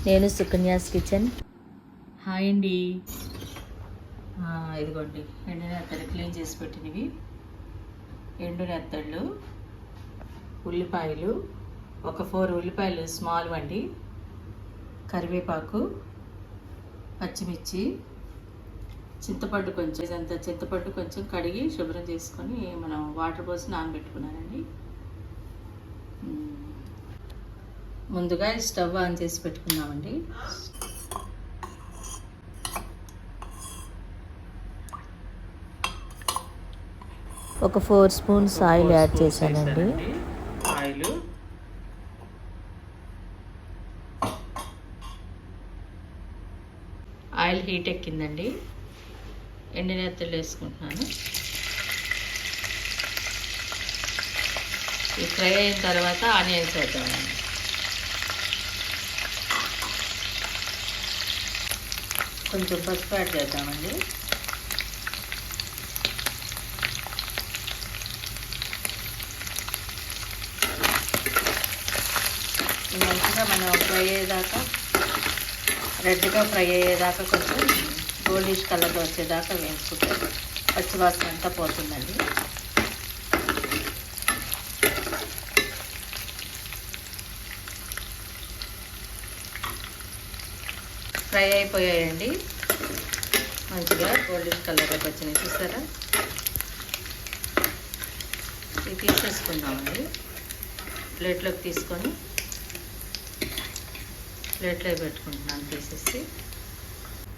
నేను Sukanya's kitchen. Hi అండి. ఇదిగోండి ఎండు నెత్తళ్ళు క్లీన్ చేసి పెట్టినవి. ఎండు నెత్తళ్ళు, ఉల్లిపాయలు, ఒక 4 ఉల్లిపాయలు స్మాల్ వండి, కరివేపాకు, పచ్చిమిర్చి, చింతపండు కొంచెం, ఇదంతా చింతపండు కొంచెం కడిగి శుభ్రం చేసుకొని మనం వాటర్ పోసి నానబెట్టుకున్నానండి. ముందుగా స్టవ్ ఆన్ చేసి పెట్టుకున్నామండి. ఒక 4 స్పూన్స్ ఆయిల్ యాడ్ చేశానండి. ఆయిల్ హీట్ ఎక్కిందండి. ఎండు నెత్తళ్ళు వేసుకుంటున్నాను. ఈ ఫ్రై అయిన తర్వాత ఆనియన్స్ వేద్దామండి. కొంచెం పసుపు యాడ్ చేద్దామండి. మంచిగా మనం ఫ్రై అయ్యేదాకా, రెడ్గా ఫ్రై అయ్యేదాకా, కొంచెం గోల్డిష్ కలర్ వచ్చేదాకా వేసుకుంటే పచ్చివాసన అంతా పోతుందండి. ఫ్రై అయిపోయాయండి. మంచిగా గోల్డెన్ కలర్లోకి వచ్చినాయి, చూసారా? ఇవి తీసేసుకుందామండి. ప్లేట్లోకి తీసుకొని ప్లేట్లో పెట్టుకుంటున్నాను తీసేసి.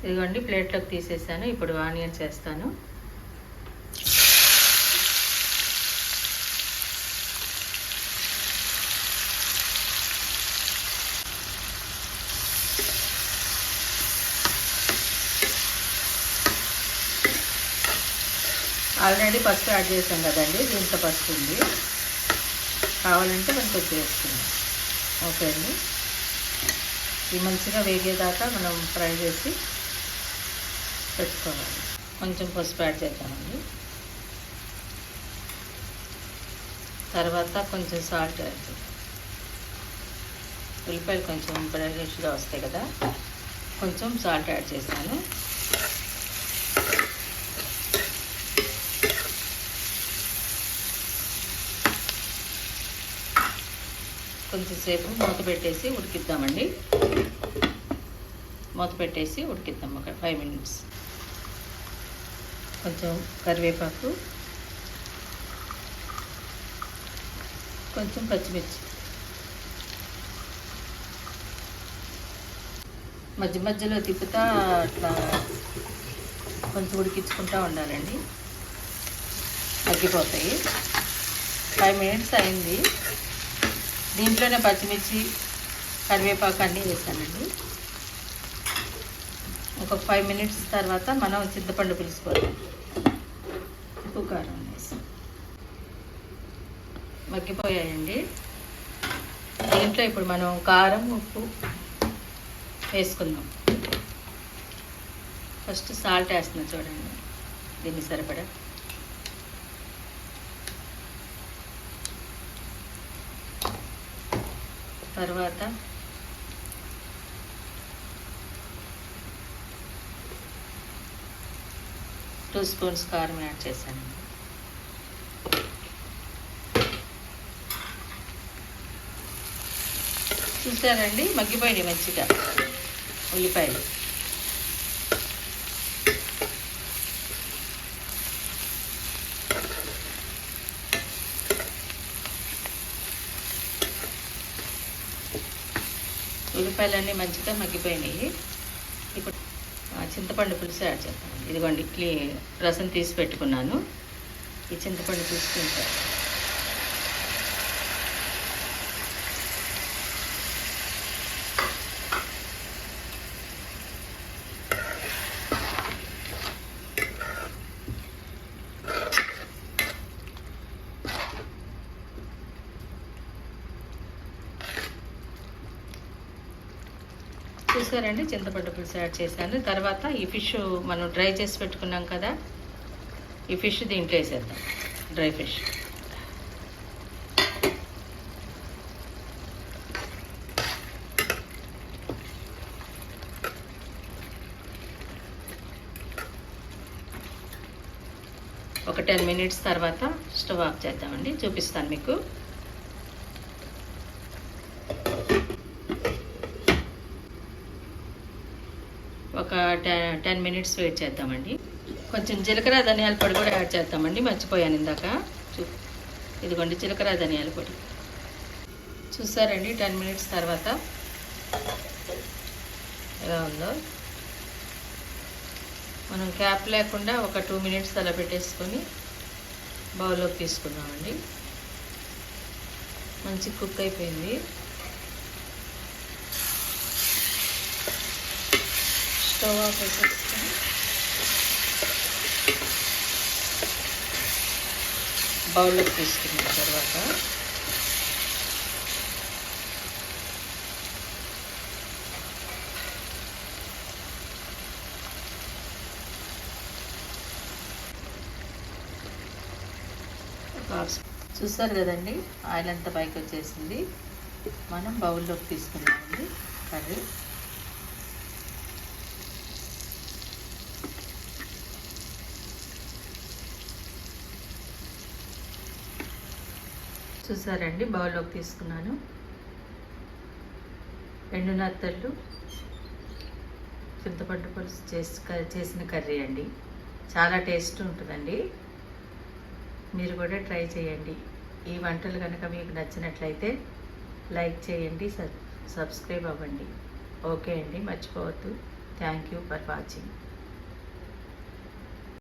ఇదిగోండి ప్లేట్లోకి తీసేసాను. ఇప్పుడు ఆనియన్స్ వేస్తాను. ఆల్రెడీ పసుపు యాడ్ చేసాం కదండి, దీంట్లో పసుపు ఉంది. కావాలంటే మనం కొంచెం వేసుకుందాం. ఓకే అండి. ఇది మంచిగా వేగేదాకా మనం ఫ్రై చేసి పెట్టుకోవాలి. కొంచెం పసుపు యాడ్ చేద్దామండి. తర్వాత కొంచెం సాల్ట్ యాడ్ చేద్దాం. ఉల్లిపాయలు కొంచెం బ్రౌనిష్గా వస్తాయి కదా, కొంచెం సాల్ట్ యాడ్ చేశాను. కొంచెంసేపు మూత పెట్టేసి ఉడికిద్దామండి. మూత పెట్టేసి ఉడికిద్దాం ఒక 5 మినిట్స్. కొంచెం కరివేపాకు, కొంచెం పచ్చిమిర్చి, మధ్య మధ్యలో తిప్పుతా అట్లా కొంచెం ఉడికించుకుంటూ ఉండాలండి, తగ్గిపోతాయి. 5 మినిట్స్ అయింది. దీంట్లోనే పచ్చిమిర్చి, కరివేపాకు అన్నీ వేసానండి. ఒక 5 మినిట్స్ తర్వాత మనం చింతపండు పులుసుకోవాలి. ఉప్పు కారం వేసి మగ్గిపోయాయండి. దీంట్లో ఇప్పుడు మనం కారం, ఉప్పు వేసుకుందాం. ఫస్ట్ సాల్ట్ వేస్తున్నాం చూడండి, దీన్ని సరిపడా. తర్వాత టూ స్పూన్స్ కారం యాడ్ చేశాను. చూసారండి, మగ్గిపోయినాయి మంచిగా ఉల్లిపాయలు. ఉల్లిపాయలన్నీ మంచిగా మగ్గిపోయినాయి. ఇప్పుడు చింతపండు పులుసు యాడ్ చేస్తాను. ఇదిగోండి రసం తీసి పెట్టుకున్నాను. ఈ చింతపండు తీసుకుంటాను. చూసారండి, చింతపండు పులుసు యాడ్ చేశాను. తర్వాత ఈ ఫిష్ మనం డ్రై చేసి పెట్టుకున్నాం కదా, ఈ ఫిష్ దీంట్లో వేసేద్దాం. డ్రై ఫిష్ ఒక 10 మినిట్స్ తర్వాత స్టవ్ ఆఫ్ చేద్దామండి. చూపిస్తాను మీకు. ఒక 10 మినిట్స్ వెయిట్ చేద్దామండి. కొంచెం జీలకర్ర ధనియాల పొడి కూడా యాడ్ చేద్దామండి, మర్చిపోయాను ఇందాక. ఇదిగోండి జీలకర్ర ధనియాల పొడి. చూసారండి 10 మినిట్స్ తర్వాత ఎలా ఉందో. మనం క్యాప్ లేకుండా ఒక 2 మినిట్స్ అలా పెట్టేసుకొని బౌల్లోకి తీసుకుందామండి. మంచి కుక్ అయిపోయింది. స్టవ్ ఆఫ్ వేసేసుకొని బౌల్లోకి తీసుకున్న తర్వాత చూస్తారు కదండి, ఆయిల్ అంతా పైకి వచ్చేసింది. మనం బౌల్లోకి తీసుకున్నామండి కర్రీ. చూసారండి, బౌల్లోకి తీసుకున్నాను. ఎండు నత్తళ్ళు చింతపండు పులుసు చేసిన కర్రీ అండి. చాలా టేస్ట్ ఉంటుందండి. మీరు కూడా ట్రై చేయండి. ఈ వంటలు కనుక మీకు నచ్చినట్లయితే లైక్ చేయండి, సబ్స్క్రైబ్ అవ్వండి. ఓకే అండి, మర్చిపోవద్దు. Thank you for watching.